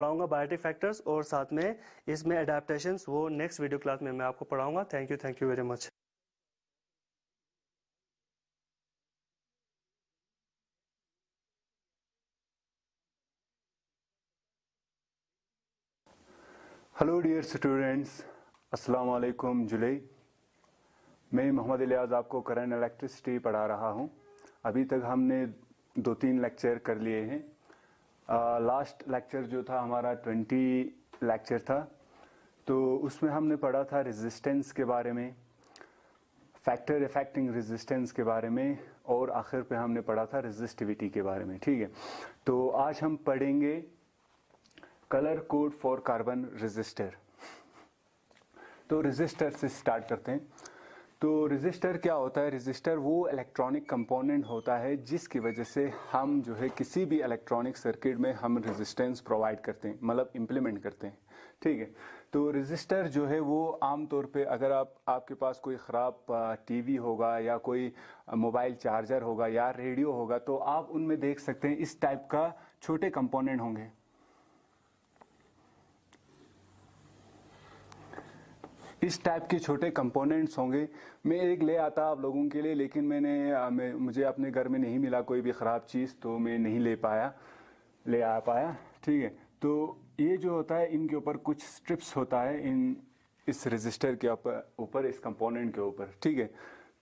पढ़ाऊंगा biotic factors और साथ में इसमें अडेप्टेशंस वो नेक्स्ट वीडियो क्लास में मैं आपको पढ़ाऊंगा। Thank you very much. Hello dear students, अस्सलाम वालेकुम जुलाई। मैं मोहम्मद इलियास आपको करंट इलेक्ट्रिसिटी पढ़ा रहा हूं। अभी तक हमने 2-3 लेक्चर कर लिए हैं। लास्ट लेक्चर जो था हमारा 20 लेक्चर था, तो उसमें हमने पढ़ा था रेजिस्टेंस के बारे में, फैक्टर इफेक्टिंग रेजिस्टेंस के बारे में, और आखिर पे हमने पढ़ा था रेजिस्टिविटी के बारे में। ठीक है, तो आज हम पढ़ेंगे colour code for carbon resistor. तो रेजिस्टर से स्टार्ट करते हैं। तो रेजिस्टर क्या होता है? रेजिस्टर वो इलेक्ट्रॉनिक कंपोनेंट होता है जिसकी वजह से हम जो है किसी भी इलेक्ट्रॉनिक सर्किट में हम रेजिस्टेंस प्रोवाइड करते हैं, मतलब इम्प्लीमेंट करते हैं। ठीक है, तो रेजिस्टर जो है वो आमतौर पे अगर आपके पास कोई ख़राब टीवी होगा या कोई मोबाइल चार्जर होगा या रेडियो होगा, तो आप उनमें देख सकते हैं इस टाइप का छोटे कंपोनेंट होंगे। इस टाइप के छोटे कंपोनेंट्स होंगे। मैं एक ले आता आप लोगों के लिए, लेकिन मुझे अपने घर में नहीं मिला कोई भी ख़राब चीज़, तो मैं नहीं ले आ पाया। ठीक है, तो ये जो होता है इनके ऊपर कुछ स्ट्रिप्स होता है इस रेजिस्टर के ऊपर इस कंपोनेंट के ऊपर। ठीक है,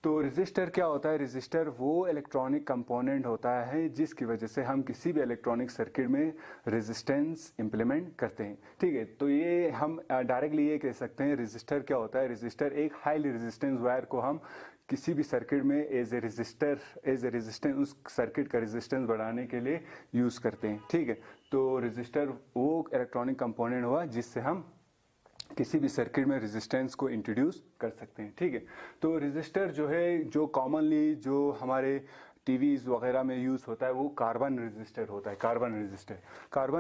तो रेजिस्टर क्या होता है? रेजिस्टर वो इलेक्ट्रॉनिक कंपोनेंट होता है जिसकी वजह से हम किसी भी इलेक्ट्रॉनिक सर्किट में रेजिस्टेंस इंप्लीमेंट करते हैं। ठीक है, तो ये हम डायरेक्टली ये कह सकते हैं रेजिस्टर क्या होता है। रेजिस्टर एक हाईली रेजिस्टेंस वायर को हम किसी भी सर्किट में एज ए रेजिस्टेंस उस सर्किट का रेजिस्टेंस बढ़ाने के लिए यूज़ करते हैं। ठीक है, तो रेजिस्टर वो इलेक्ट्रॉनिक कंपोनेंट हुआ जिससे हम किसी भी सर्किट में रेजिस्टेंस को इंट्रोड्यूस कर सकते हैं। ठीक है, तो रेजिस्टर जो है जो कॉमनली जो हमारे टीवीज़ वगैरह में यूज़ होता है वो कार्बन रेजिस्टर होता है। कार्बन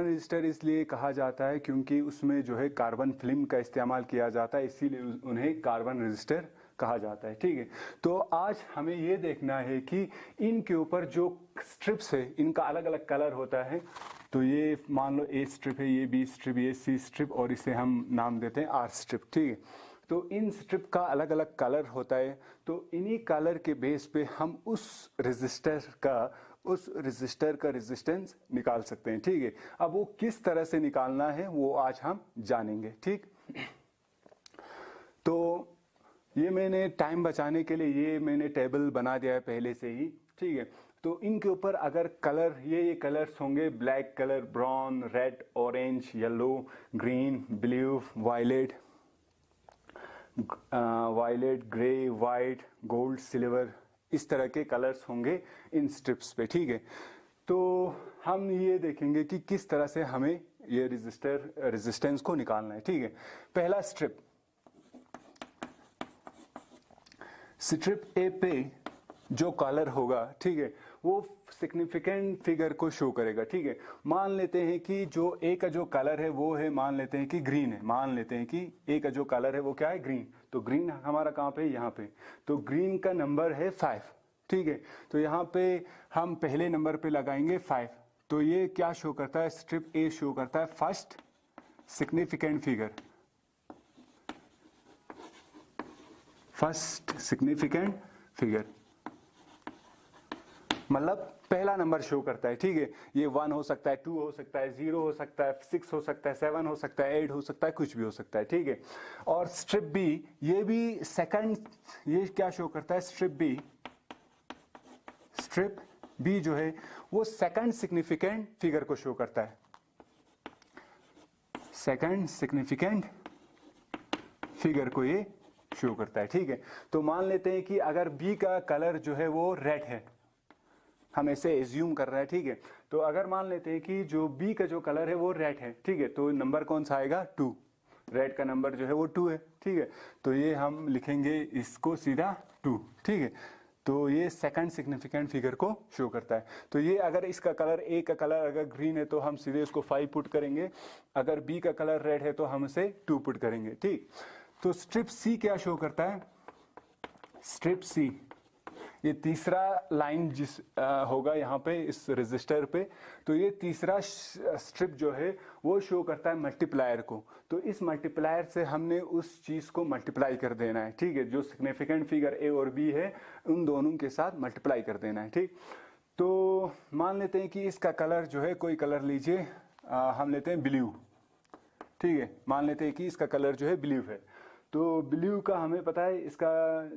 रेजिस्टर इसलिए कहा जाता है क्योंकि उसमें जो है कार्बन फिल्म का इस्तेमाल किया जाता है, इसीलिए उन्हें कार्बन रेजिस्टर कहा जाता है। ठीक है, तो आज हमें ये देखना है कि इनके ऊपर जो स्ट्रिप्स है इनका अलग अलग कलर होता है। तो ये मान लो ए स्ट्रिप है, ये बी स्ट्रिप, ये सी स्ट्रिप, और इसे हम नाम देते हैं आर स्ट्रिप। ठीक है, तो इन स्ट्रिप का अलग अलग कलर होता है। तो इन्हीं कलर के बेस पे हम उस रेजिस्टर का रेजिस्टेंस निकाल सकते हैं। ठीक है, अब वो किस तरह से निकालना है वो आज हम जानेंगे। ठीक, तो ये मैंने टाइम बचाने के लिए ये मैंने टेबल बना दिया है पहले से ही। ठीक है, तो इनके ऊपर अगर कलर ये कलर्स होंगे, black colour, brown, red, orange, yellow, green, blue, violet, grey, white, gold, silver, इस तरह के कलर्स होंगे इन स्ट्रिप्स पे। ठीक है, तो हम ये देखेंगे कि किस तरह से हमें ये रेजिस्टेंस को निकालना है। ठीक है, पहला स्ट्रिप ए पे जो कलर होगा, ठीक है, वो सिग्निफिकेंट फिगर को शो करेगा। ठीक है, मान लेते हैं कि जो ए का जो कलर है वो है, मान लेते हैं कि ग्रीन है। मान लेते हैं कि ए का जो कलर है वो क्या है? ग्रीन। तो ग्रीन हमारा कहाँ पे? यहाँ पे। तो ग्रीन का नंबर है 5। ठीक है, तो यहाँ पे हम पहले नंबर पे लगाएंगे 5। तो ये क्या शो करता है? स्ट्रिप ए शो करता है फर्स्ट सिग्निफिकेंट फिगर, मतलब पहला नंबर शो करता है। ठीक है, ये 1 हो सकता है, 2 हो सकता है, 0 हो सकता है, 6 हो सकता है, 7 हो सकता है, 8 हो सकता है, कुछ भी हो सकता है। ठीक है, और स्ट्रिप बी, ये भी सेकंड, ये क्या शो करता है? स्ट्रिप बी जो है वो सेकंड सिग्निफिकेंट फिगर को शो करता है। सेकंड सिग्निफिकेंट फिगर को ये शो करता है। ठीक है, तो मान लेते हैं कि अगर बी का कलर जो है वो रेड है, हम ऐसे एज्यूम कर रहे हैं। ठीक है, तो अगर मान लेते हैं कि जो बी का जो कलर है वो रेड है, ठीक है, तो नंबर कौन सा आएगा? 2। रेड का नंबर जो है वो 2 है। ठीक है, तो ये हम लिखेंगे इसको सीधा 2। ठीक है, तो ये सेकंड सिग्निफिकेंट फिगर को शो करता है। तो ये अगर इसका कलर, ए का कलर अगर ग्रीन है तो हम सीधे इसको 5 पुट करेंगे, अगर बी का कलर रेड है तो हम इसे 2 पुट करेंगे। ठीक, तो स्ट्रिप सी क्या शो करता है? स्ट्रिप सी ये तीसरा लाइन जिस होगा यहाँ पे इस रजिस्टर पे, तो ये तीसरा स्ट्रिप जो है वो शो करता है मल्टीप्लायर को। तो इस मल्टीप्लायर से हमने उस चीज को मल्टीप्लाई कर देना है, ठीक है। जो सिग्निफिकेंट फिगर ए और बी है उन दोनों के साथ मल्टीप्लाई कर देना है, ठीक। तो मान लेते हैं कि इसका कलर जो है, कोई कलर लीजिए, हम लेते हैं ब्लू, ठीक है। मान लेते हैं कि इसका कलर जो है ब्लू है। तो ब्लू का हमें पता है इसका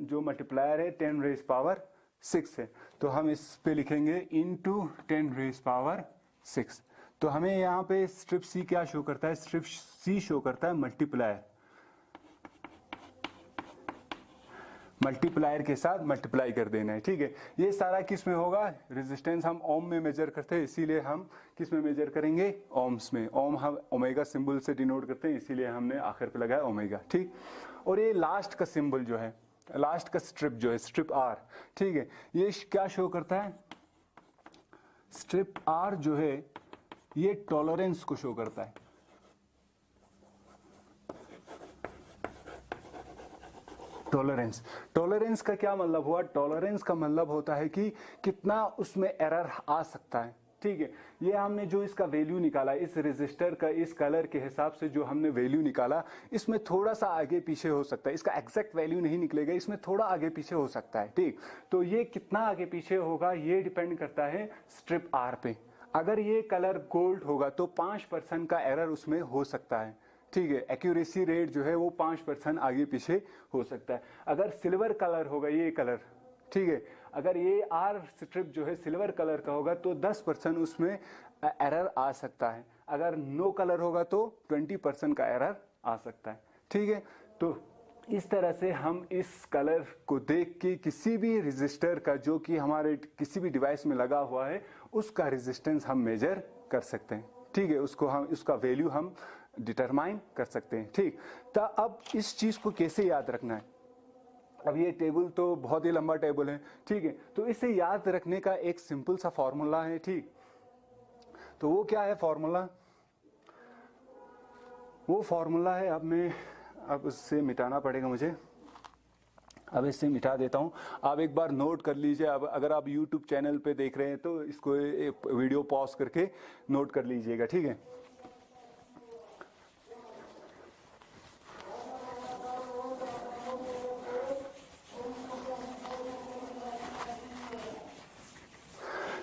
जो मल्टीप्लायर है 10 रेज पावर 6 है। तो हम इस पे लिखेंगे इनटू 10 रेज पावर 6। तो हमें यहाँ पे स्ट्रिप सी क्या शो करता है? स्ट्रिप सी शो करता है मल्टीप्लायर, मल्टीप्लायर के साथ मल्टीप्लाई कर देना है, ठीक है। ये सारा किस में होगा? रेजिस्टेंस हम ओम में मेजर करते हैं, इसीलिए हम किस में मेजर करेंगे? ओम्स में। ओम हम ओमेगा सिंबल से डिनोट करते हैं, इसीलिए हमने आखिर पे लगाया ओमेगा, ठीक। और ये लास्ट का सिंबल जो है, लास्ट का स्ट्रिप जो है, स्ट्रिप आर, ठीक है, ये क्या शो करता है? स्ट्रिप आर जो है ये टॉलरेंस को शो करता है। टॉलरेंस, टॉलरेंस का क्या मतलब हुआ? टॉलरेंस का मतलब होता है कि कितना उसमें एरर आ सकता है, ठीक है। ये हमने जो इसका वैल्यू निकाला, इस रेजिस्टर का इस कलर के हिसाब से जो हमने वैल्यू निकाला, इसमें थोड़ा सा आगे पीछे हो सकता है। इसका एग्जैक्ट वैल्यू नहीं निकलेगा, इसमें थोड़ा आगे पीछे हो सकता है, ठीक। तो ये कितना आगे पीछे होगा ये डिपेंड करता है स्ट्रिप आर पे। अगर ये कलर गोल्ड होगा तो 5% का एरर उसमें हो सकता है, ठीक है। एक्यूरेसी रेट जो है वो 5% आगे पीछे हो सकता है। अगर सिल्वर कलर होगा ये कलर, ठीक है, अगर ये आर स्ट्रिप जो है सिल्वर कलर का होगा तो 10% उसमें एरर आ सकता है। अगर नो कलर होगा तो 20% का एरर आ सकता है, ठीक है। तो इस तरह से हम इस कलर को देख के किसी भी रेजिस्टर का जो कि हमारे किसी भी डिवाइस में लगा हुआ है उसका रेजिस्टेंस हम मेजर कर सकते हैं, ठीक है। उसको हम, उसका वैल्यू हम डिटरमाइन कर सकते हैं, ठीक। तो अब इस चीज को कैसे याद रखना है? अब ये टेबल तो बहुत ही लंबा टेबल है, ठीक है। तो इसे याद रखने का एक सिंपल सा फॉर्मूला है, ठीक। तो वो क्या है फॉर्मूला? वो फॉर्मूला है, अब इससे मिटाना पड़ेगा मुझे, अब इससे मिटा देता हूं। आप एक बार नोट कर लीजिए। अब अगर आप YouTube चैनल पे देख रहे हैं तो इसको वीडियो पॉज करके नोट कर लीजिएगा, ठीक है।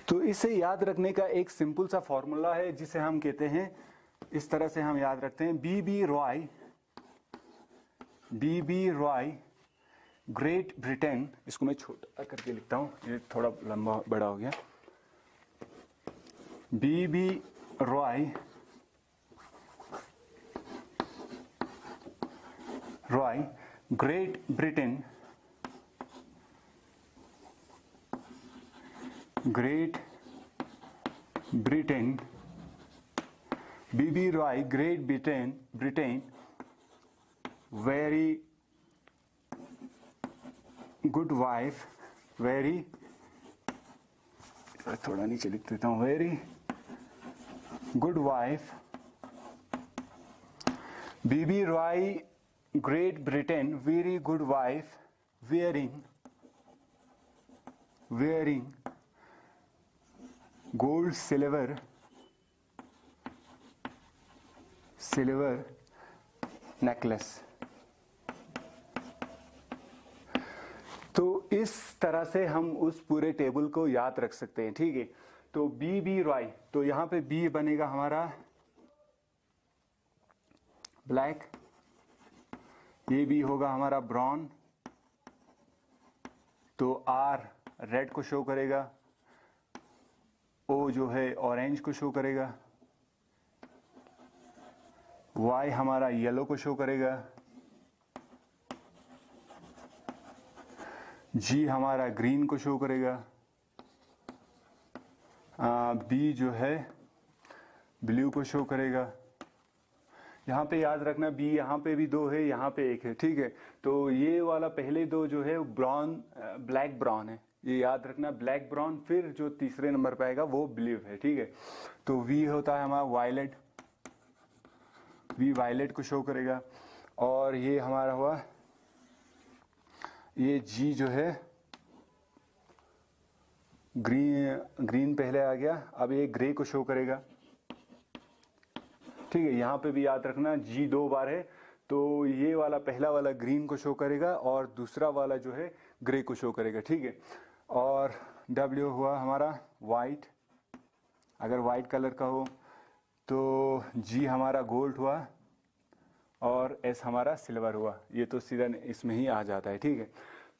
तो इसे याद रखने का एक सिंपल सा फॉर्मूला है जिसे हम कहते हैं, इस तरह से हम याद रखते हैं, बीबी रॉय ग्रेट ब्रिटेन। इसको मैं छोटा करके लिखता हूं, ये थोड़ा लंबा बड़ा हो गया। B B Roy great Britain B B Roy great Britain very good wife, very, थोड़ा नीचे लिख देता हूं, very good wife, B B Roy great Britain very good wife, wearing gold silver necklace। तो इस तरह से हम उस पूरे टेबल को याद रख सकते हैं, ठीक है। तो बी रॉय, तो यहां पे बी बनेगा हमारा ब्लैक, ये बी होगा हमारा ब्राउन, तो आर रेड को शो करेगा, ओ जो है ऑरेंज को शो करेगा, वाई हमारा येलो को शो करेगा, जी हमारा ग्रीन को शो करेगा, बी जो है ब्लू को शो करेगा। यहाँ पे याद रखना बी यहाँ पे भी 2 है, यहाँ पे 1 है, ठीक है। तो ये वाला पहले 2 जो है ब्लैक ब्राउन है, ये याद रखना, ब्लैक ब्राउन। फिर जो तीसरे नंबर पे आएगा वो ब्लू है, ठीक है। तो वी होता है हमारा वायलेट, वी वायलेट को शो करेगा। और ये हमारा हुआ, ये जी जो है ग्रीन पहले आ गया, अब ये ग्रे को शो करेगा। ठीक है, यहाँ पे भी याद रखना G 2 बार है, तो ये वाला पहला वाला ग्रीन को शो करेगा और दूसरा वाला जो है ग्रे को शो करेगा। ठीक है, और W हुआ हमारा वाइट, अगर वाइट कलर का हो तो G हमारा गोल्ड हुआ और S हमारा सिल्वर हुआ। ये तो सीधा इसमें ही आ जाता है। ठीक है,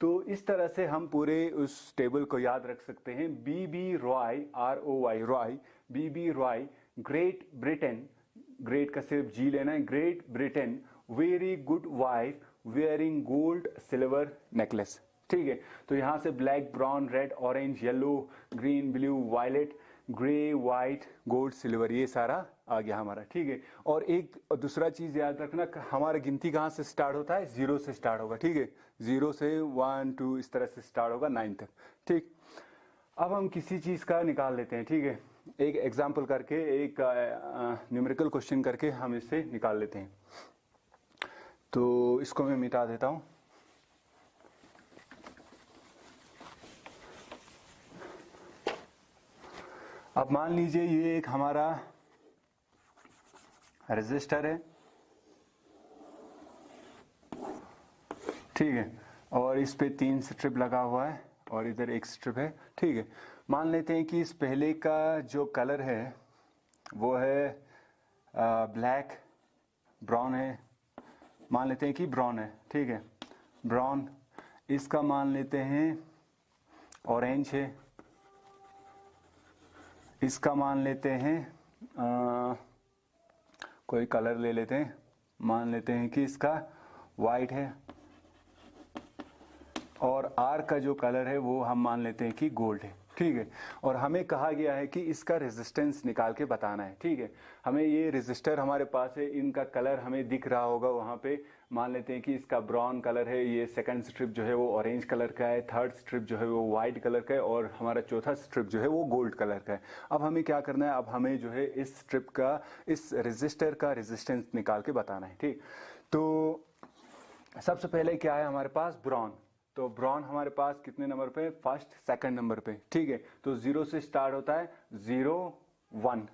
तो इस तरह से हम पूरे उस टेबल को याद रख सकते हैं। BB Roy, ROY Roy, BB Roy, great Britain, great का सिर्फ G लेना है, great Britain very good wife wearing gold silver necklace. ठीक है, तो यहाँ से black, brown, red, orange, yellow, green, blue, violet, grey, white, gold, silver, ये सारा आ गया हमारा। ठीक है, और एक दूसरा चीज याद रखना, हमारा गिनती कहाँ से स्टार्ट होता है? 0 से स्टार्ट होगा। ठीक है, 0 से 1 2 इस तरह से स्टार्ट होगा 9 तक। ठीक, अब हम किसी चीज का निकाल लेते हैं। ठीक है, एक एग्जाम्पल करके, एक न्यूमेरिकल क्वेश्चन करके हम इससे निकाल लेते हैं। तो इसको मैं मिटा देता हूं। अब मान लीजिए ये एक हमारा रेजिस्टर है। ठीक है, और इस पे 3 स्ट्रिप लगा हुआ है और इधर एक स्ट्रिप है। ठीक है, मान लेते हैं कि इस पहले का जो कलर है वो है ब्लैक, ब्राउन है, मान लेते हैं कि ब्राउन है। ठीक है, ब्राउन। इसका मान लेते हैं ऑरेंज है, इसका मान लेते हैं कोई कलर ले लेते हैं, मान लेते हैं कि इसका वाइट है, और आर का जो कलर है वो हम मान लेते हैं कि गोल्ड है। ठीक है, और हमें कहा गया है कि इसका रेजिस्टेंस निकाल के बताना है। ठीक है, हमें ये रेजिस्टर हमारे पास है, इनका कलर हमें दिख रहा होगा वहाँ पे। मान लेते हैं कि इसका ब्राउन कलर है, ये सेकंड स्ट्रिप जो है वो ऑरेंज कलर का है, थर्ड स्ट्रिप जो है वो वाइट कलर का है, और हमारा चौथा स्ट्रिप जो है वो गोल्ड कलर का है। अब हमें क्या करना है? अब हमें जो है इस स्ट्रिप का, इस रेजिस्टर का रेजिस्टेंस निकाल के बताना है। ठीक, तो सबसे पहले क्या है हमारे पास? ब्राउन। तो ब्राउन हमारे पास कितने नंबर पे? फर्स्ट, सेकंड नंबर पे। ठीक है, तो 0 से स्टार्ट होता है, 0 1,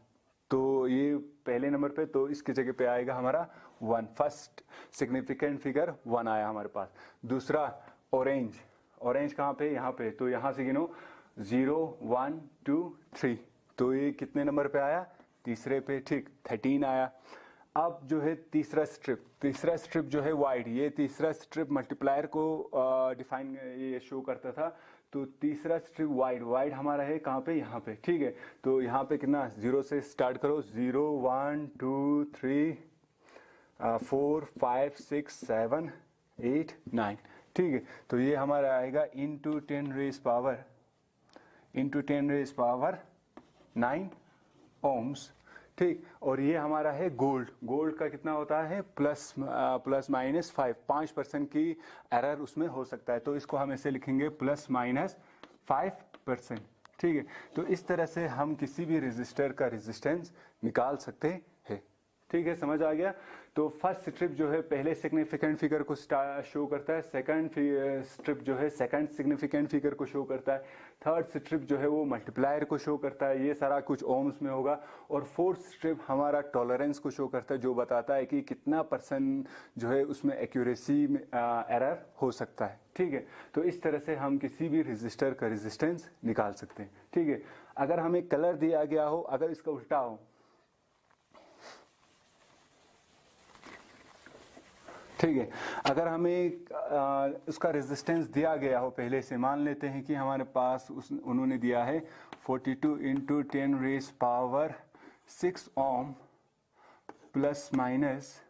तो ये पहले नंबर पे, तो इसकी जगह पे आएगा हमारा 1। फर्स्ट सिग्निफिकेंट फिगर 1 आया हमारे पास। दूसरा ऑरेंज, ऑरेंज कहाँ पे? यहाँ पे, तो यहाँ से गिनो 0 1 2 3, तो ये कितने नंबर पे आया? तीसरे पे। ठीक, 13 आया। अब जो है तीसरा स्ट्रिप जो है वाइड, ये तीसरा स्ट्रिप मल्टीप्लायर को डिफाइन ये शो करता था, तो तीसरा स्ट्रिप वाइड हमारा है कहाँ पे? यहाँ पे। ठीक है, तो यहाँ पे कितना? 0 से स्टार्ट करो, 0 1 2 3 4 5 6 7 8 9। ठीक है, तो ये हमारा आएगा इंटू 10 रेज पावर 9 ओम्स। ठीक, और ये हमारा है गोल्ड का कितना होता है? प्लस माइनस 5% की एरर उसमें हो सकता है, तो इसको हम ऐसे लिखेंगे +-5%। ठीक है, तो इस तरह से हम किसी भी रेजिस्टर का रेजिस्टेंस निकाल सकते हैं। ठीक है, समझ आ गया? तो फर्स्ट स्ट्रिप जो है पहले सिग्निफिकेंट फिगर को शो करता है, सेकंड स्ट्रिप जो है सेकंड सिग्निफिकेंट फिगर को शो करता है, थर्ड स्ट्रिप जो है वो मल्टीप्लायर को शो करता है, ये सारा कुछ ओम्स में होगा, और फोर्थ स्ट्रिप हमारा टॉलरेंस को शो करता है, जो बताता है कि कितना % जो है उसमें एक्यूरेसी में एरर हो सकता है। ठीक है, तो इस तरह से हम किसी भी रेजिस्टर का रेजिस्टेंस निकाल सकते हैं। ठीक है, अगर हमें कलर दिया गया हो, अगर इसका उल्टा हो, ठीक है, अगर हमें उसका रेजिस्टेंस दिया गया हो पहले से, मान लेते हैं कि हमारे पास उन्होंने दिया है 42 × 10 raise power 6 ohm plus minus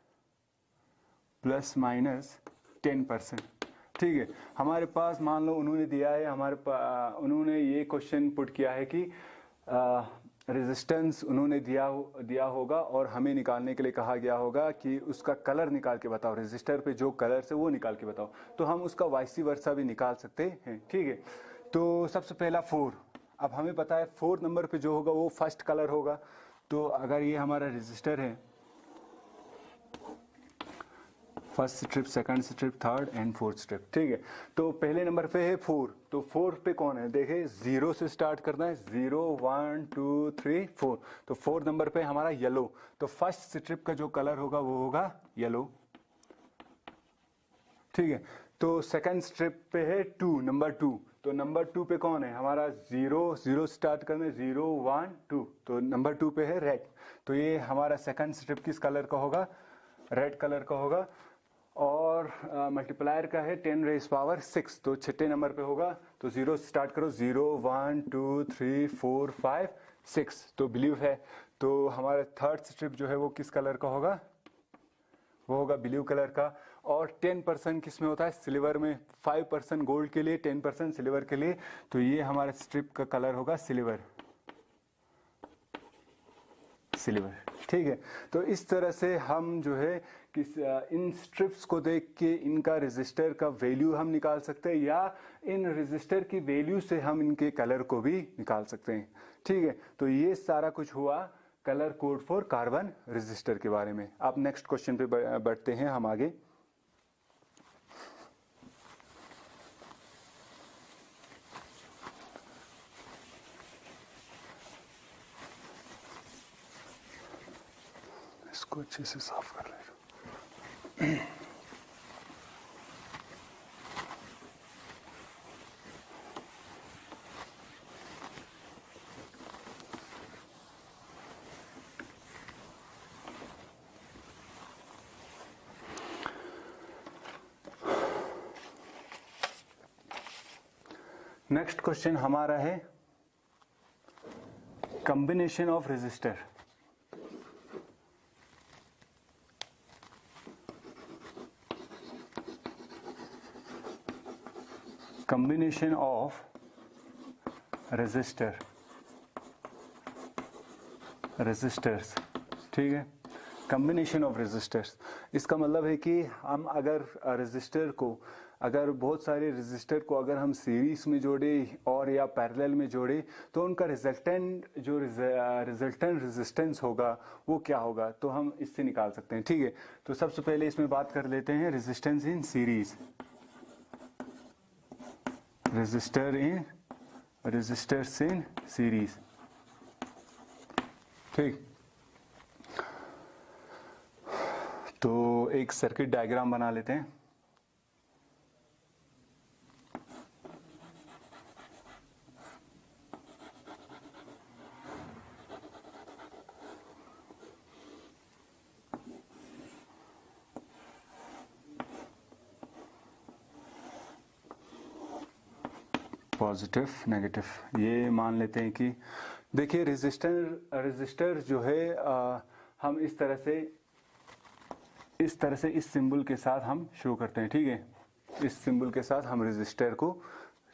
10%। ठीक है, हमारे पास मान लो उन्होंने दिया है, उन्होंने ये क्वेश्चन पुट किया है कि रेजिस्टेंस उन्होंने दिया होगा और हमें निकालने के लिए कहा गया होगा कि उसका कलर निकाल के बताओ, रेजिस्टर पे जो कलर से वो निकाल के बताओ, तो हम उसका वाइसी वर्सा भी निकाल सकते हैं। ठीक है, तो सबसे पहला 4, अब हमें पता है 4 नंबर पे जो होगा वो फर्स्ट कलर होगा, तो अगर ये हमारा रेजिस्टर है first strip, second strip, third and fourth strip, ठीक है। तो पहले नंबर पे है 4, तो 4 पे कौन है, देखे 0 से स्टार्ट करना है, 0 1 2 3 4, तो 4 नंबर पे हमारा येलो, तो फर्स्ट स्ट्रिप का जो कलर होगा वो होगा येलो, ठीक है। तो सेकंड स्ट्रिप पे है 2, नंबर 2, तो नंबर 2 पे कौन है हमारा, 0 स्टार्ट करना है, 0 1 2, तो नंबर 2 पे है रेड, तो ये हमारा सेकंड स्ट्रिप किस कलर का होगा, रेड कलर का होगा। और मल्टीप्लायर का है 10 रेज पावर 6, तो छठे नंबर पे होगा, तो 0 स्टार्ट करो, 0 1 2 3 4 5 6, तो ब्लू है। तो हमारा थर्ड स्ट्रिप जो है वो किस कलर का होगा, वो होगा ब्लू कलर का। और 10% किस में होता है, सिल्वर में, 5% गोल्ड के लिए, 10% सिल्वर के लिए, तो ये हमारा स्ट्रिप का कलर होगा सिल्वर, सिल्वर, ठीक है। तो इस तरह से हम जो है किस इन स्ट्रिप्स को देख के इनका रेजिस्टर का वैल्यू हम निकाल सकते हैं, या इन रेजिस्टर की वैल्यू से हम इनके कलर को भी निकाल सकते हैं, ठीक है। तो ये सारा कुछ हुआ colour code for carbon resistor के बारे में। अब नेक्स्ट क्वेश्चन पे बढ़ते हैं हम आगे। इसको अच्छे से साफ कर लेना। नेक्स्ट क्वेश्चन हमारा है combination of resistor. Combination of resistors, ठीक है। कॉम्बिनेशन ऑफ रेजिस्टर्स, इसका मतलब है कि हम अगर रेजिस्टर को, अगर बहुत सारे रेजिस्टर को अगर हम सीरीज में जोड़े और या पैरेलल में जोड़े, तो उनका रिजल्टेंट जो रिजल्टेंट रेजिस्टेंस होगा वो क्या होगा, तो हम इससे निकाल सकते हैं, ठीक है। तो सबसे पहले इसमें बात कर लेते हैं resistance in series, resistors in series, ठीक। तो एक सर्किट डायग्राम बना लेते हैं। पॉजिटिव नेगेटिव, ये मान लेते हैं कि देखिए रेजिस्टर जो है हम इस तरह से इस सिंबल के साथ हम शो करते हैं, ठीक है। इस सिंबल के साथ हम रेजिस्टर को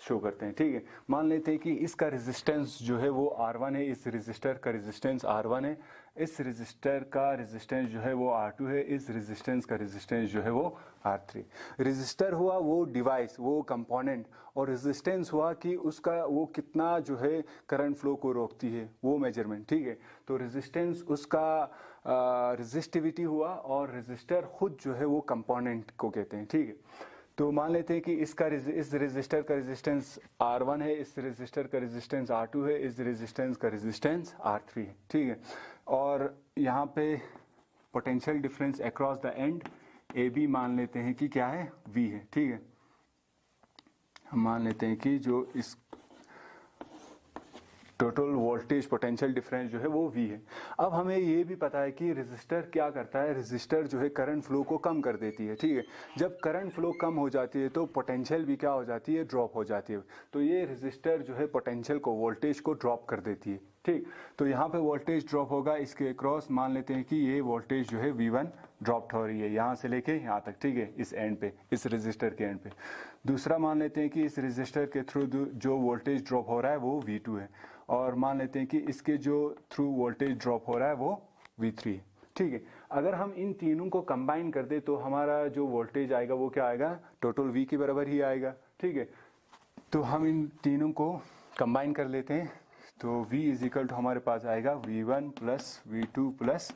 शो करते हैं, ठीक है। मान लेते हैं कि इसका रेजिस्टेंस जो है वो R1 है, इस रेजिस्टर का रेजिस्टेंस R1 है, इस रेजिस्टर का रेजिस्टेंस जो है वो R2 है, इस रेजिस्टेंस का रेजिस्टेंस जो है वो R3। रेजिस्टर हुआ वो डिवाइस, वो कंपोनेंट, और रेजिस्टेंस हुआ कि उसका वो कितना जो है करंट फ्लो को रोकती है, वो मेजरमेंट, ठीक है। तो रेजिस्टेंस उसका रेजिस्टिविटी हुआ, और रेजिस्टर खुद जो है वो कंपोनेंट को कहते हैं, ठीक है। तो मान लेते हैं कि इस रेजिस्टर का रेजिस्टेंस R1 है, इस रेजिस्टर का रेजिस्टेंस R2 है, इस रेजिस्टेंस का रेजिस्टेंस R3 है, ठीक है। और यहाँ पे potential difference across the end AB मान लेते हैं कि क्या है, V है, ठीक है। हम मान लेते हैं कि जो इस टोटल वोल्टेज पोटेंशियल डिफरेंस जो है वो V है। अब हमें ये भी पता है कि रेजिस्टर क्या करता है, रेजिस्टर जो है करंट फ्लो को कम कर देती है, ठीक है। जब करंट फ्लो कम हो जाती है तो पोटेंशियल भी क्या हो जाती है, ड्रॉप हो जाती है। तो ये रेजिस्टर जो है पोटेंशियल को, वोल्टेज को ड्रॉप कर देती है, ठीक। तो यहाँ पे वोल्टेज ड्रॉप होगा इसके अक्रॉस, मान लेते हैं कि ये वोल्टेज जो है V1 ड्रॉप हो रही है यहाँ से लेके यहाँ तक, ठीक है, इस एंड पे, इस रेजिस्टर के एंड पे। दूसरा मान लेते हैं कि इस रेजिस्टर के थ्रू जो वोल्टेज ड्रॉप हो रहा है वो V2 है, और मान लेते हैं कि इसके जो थ्रू वोल्टेज ड्रॉप हो रहा है वो V3 है, ठीक है। अगर हम इन तीनों को कंबाइन कर दे तो हमारा जो वोल्टेज आएगा वो क्या आएगा, टोटल V के बराबर ही आएगा, ठीक है। तो हम इन तीनों को कंबाइन कर लेते हैं, तो V इज इक्वल टू हमारे पास आएगा V1 plus V2 plus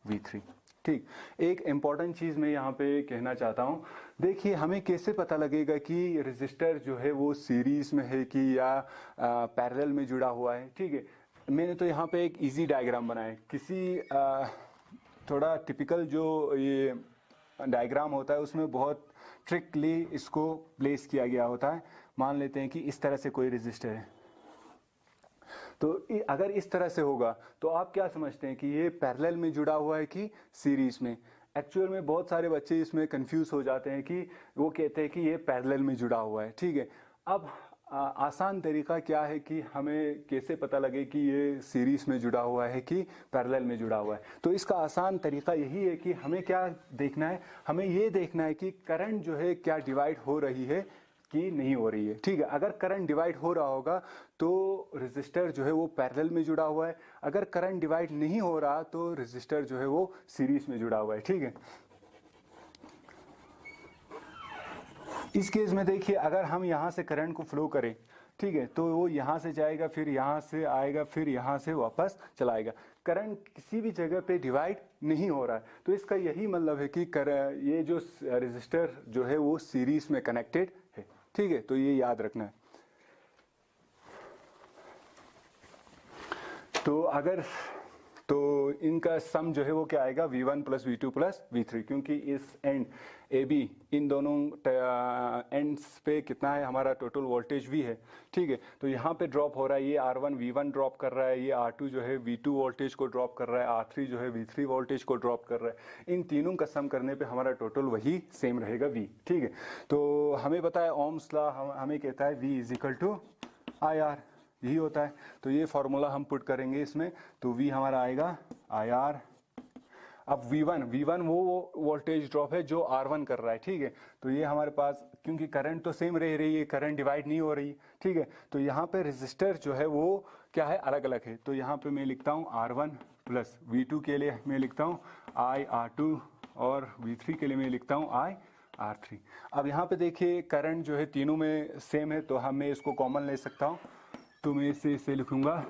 V3, ठीक। एक इम्पॉर्टेंट चीज़ मैं यहाँ पे कहना चाहता हूँ, देखिए हमें कैसे पता लगेगा कि रजिस्टर जो है वो सीरीज में है कि या पैरेलल में जुड़ा हुआ है। ठीक है, मैंने तो यहाँ पे एक इजी डायग्राम बनाया है। किसी थोड़ा टिपिकल जो ये डायग्राम होता है उसमें बहुत ट्रिकली इसको प्लेस किया गया होता है। मान लेते हैं कि इस तरह से कोई रजिस्टर है, तो अगर इस तरह से होगा तो आप क्या समझते हैं कि ये पैरेलल में जुड़ा हुआ है कि सीरीज में। एक्चुअल में बहुत सारे बच्चे इसमें कंफ्यूज हो जाते हैं कि वो कहते हैं कि ये पैरेलल में जुड़ा हुआ है। ठीक है, अब आसान तरीका क्या है कि हमें कैसे पता लगे कि ये सीरीज में जुड़ा हुआ है कि पैरेलल में जुड़ा हुआ है। तो इसका आसान तरीका यही है कि हमें क्या देखना है, हमें ये देखना है कि करंट जो है क्या डिवाइड हो रही है कि नहीं हो रही है। ठीक है, अगर करंट डिवाइड हो रहा होगा तो रेजिस्टर जो है वो पैरेलल में जुड़ा हुआ है, अगर करंट डिवाइड नहीं हो रहा तो रेजिस्टर जो है वो सीरीज में जुड़ा हुआ है। ठीक है, इस केस में देखिए अगर हम यहाँ से करंट को फ्लो करें, ठीक है, तो वो यहाँ से जाएगा, फिर यहाँ से आएगा, फिर यहाँ से वापस चला आएगा। करंट किसी भी जगह पे डिवाइड नहीं हो रहा है, तो इसका यही मतलब है कि ये जो रेजिस्टर जो है वो सीरीज में कनेक्टेड है। ठीक है, तो ये याद रखना है। तो इनका सम जो है वो क्या आएगा, V1 plus V2 plus V3, क्योंकि इस एंड AB इन दोनों एंड्स पे कितना है हमारा टोटल वोल्टेज V है। ठीक है, तो यहाँ पे ड्रॉप हो रहा है, ये R1 V1 ड्रॉप कर रहा है, ये R2 जो है V2 वोल्टेज को ड्रॉप कर रहा है, R3 जो है V3 वोल्टेज को ड्रॉप कर रहा है। इन तीनों का सम करने पे हमारा टोटल वही सेम रहेगा V। ठीक है, तो हमें पता है ओम्स लॉ हमें कहता है V is equal to IR, यही होता है। तो ये फॉर्मूला हम पुट करेंगे इसमें, तो V हमारा आएगा IR। अब V1 वो वोल्टेज ड्रॉप है जो R1 कर रहा है। ठीक है, तो ये हमारे पास, क्योंकि करंट तो सेम रह रही है, करंट डिवाइड नहीं हो रही। ठीक है, तो यहाँ पे रेजिस्टर जो है वो क्या है, अलग अलग है। तो यहाँ पे मैं लिखता हूँ R1 प्लस V2 के लिए मैं लिखता हूँ IR2 और V3 के लिए मैं लिखता हूँ IR3। अब यहाँ पे देखिए करंट जो है तीनों में सेम है, तो मैं इसको कॉमन ले सकता हूँ। तो मैं इसे लिखूंगा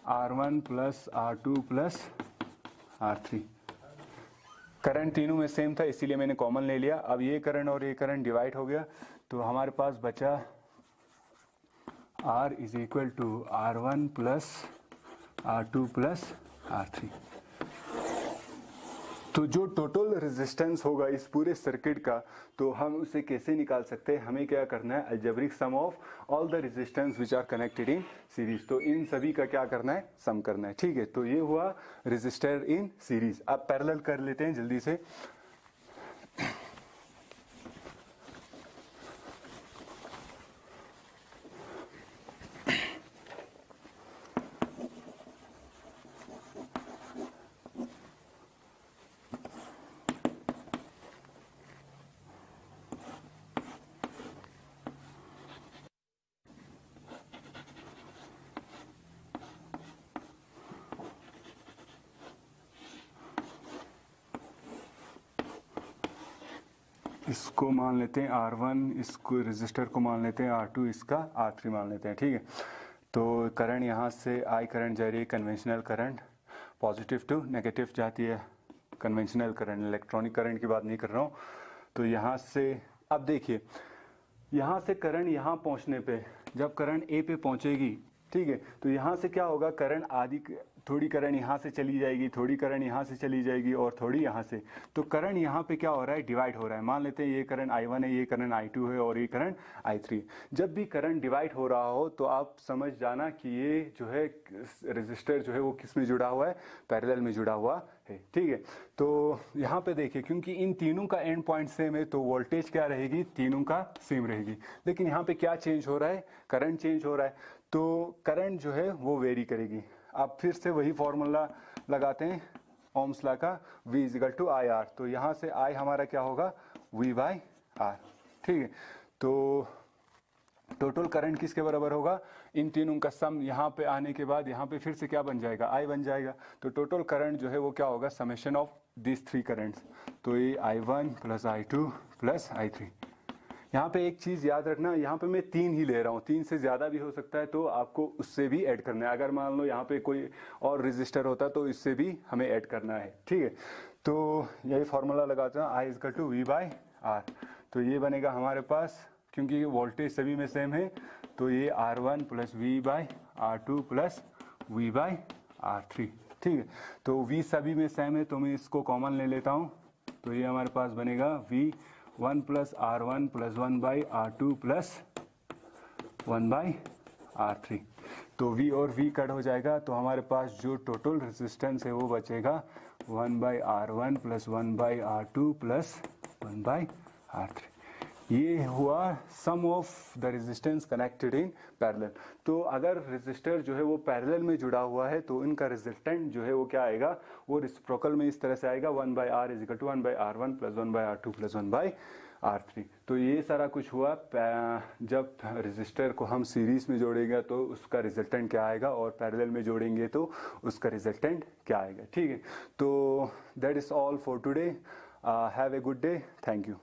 R1 plus R2 plus R3। Current तीनों में सेम था इसीलिए मैंने कॉमन ले लिया। अब ये करंट और ये करंट डिवाइड हो गया, तो हमारे पास बचा R is equal to R1 plus R2 plus R3। तो जो टोटल रेजिस्टेंस होगा इस पूरे सर्किट का, तो हम उसे कैसे निकाल सकते हैं, हमें क्या करना है, algebraic sum of all the resistance which are connected in series. तो इन सभी का क्या करना है, सम करना है। ठीक है, तो ये हुआ रेजिस्टर इन सीरीज। अब पैरेलल कर लेते हैं जल्दी से। इसको मान लेते हैं R1, इसको रेजिस्टर को मान लेते हैं R2, इसका R3 मान लेते हैं। ठीक है, तो करंट यहाँ से I करंट जा रही है, conventional current positive to negative जाती है। कन्वेंशनल करंट, इलेक्ट्रॉनिक करंट की बात नहीं कर रहा हूँ। तो यहाँ से अब देखिए, यहाँ से करंट यहाँ पहुँचने पे, जब करंट A पे पहुँचेगी, ठीक है, तो यहाँ से क्या होगा, करंट आधी, थोड़ी करंट यहाँ से चली जाएगी, थोड़ी करंट यहाँ से चली जाएगी और थोड़ी यहाँ से। तो करंट यहाँ पे क्या हो रहा है, डिवाइड हो रहा है। मान लेते हैं ये करंट I1 है, ये करंट I2 है और ये करंट I3। जब भी करंट डिवाइड हो रहा हो तो आप समझ जाना कि ये जो है रेजिस्टर जो है वो किस में जुड़ा हुआ है, पैरेलल में जुड़ा हुआ है। ठीक है, तो यहाँ पे देखिए, क्योंकि इन तीनों का एंड पॉइंट सेम है तो वोल्टेज क्या रहेगी, तीनों का सेम रहेगी। लेकिन यहाँ पे क्या चेंज हो रहा है, करंट चेंज हो रहा है, तो करंट जो है वो वेरी करेगी। अब फिर से वही फॉर्मूला लगाते हैं ओम्स लॉ का, V is equal to IR। तो यहाँ से I हमारा क्या होगा, V बाई R। ठीक है, तो टोटल करंट किसके बराबर होगा, इन तीनों का सम यहाँ पे आने के बाद यहाँ पे फिर से क्या बन जाएगा, I बन जाएगा। तो टोटल करंट जो है वो क्या होगा, summation of this three currents. तो ये I1 plus I2 plus I3, यहाँ पे एक चीज़ याद रखना, यहाँ पे मैं 3 ही ले रहा हूँ, 3 से ज़्यादा भी हो सकता है, तो आपको उससे भी ऐड करना है। अगर मान लो यहाँ पे कोई और रजिस्टर होता तो इससे भी हमें ऐड करना है, ठीक है। तो यही फार्मूला लगाते हैं, I equal to V by R। तो ये बनेगा हमारे पास, क्योंकि वोल्टेज सभी में सेम है, तो ये R1 plus V by R2 plus V by R3, ठीक है। तो V सभी में सेम है, तो मैं इसको कॉमन ले लेता हूँ। तो ये हमारे पास बनेगा V1 plus R1 plus 1 by R2 plus 1 by R3। तो V और V कट हो जाएगा, तो हमारे पास जो टोटल रेजिस्टेंस है वो बचेगा 1 by R1 plus 1 by R2 plus 1 by R3। ये हुआ sum of the resistance connected in parallel. तो अगर रेजिस्टर जो है वो पैरेलल में जुड़ा हुआ है तो इनका रिजल्टेंट जो है वो क्या आएगा, वो रेसिप्रोकल में इस तरह से आएगा, 1 by R is equal to 1 by R1 plus 1 by R2 plus 1 by R3। तो ये सारा कुछ हुआ, जब रेजिस्टर को हम सीरीज में जोड़ेंगे तो उसका रिजल्टेंट क्या आएगा, और पैरेलल में जोड़ेंगे तो उसका रिजल्टेंट क्या आएगा, ठीक है। तो that is all for today. Have a good day, thank you.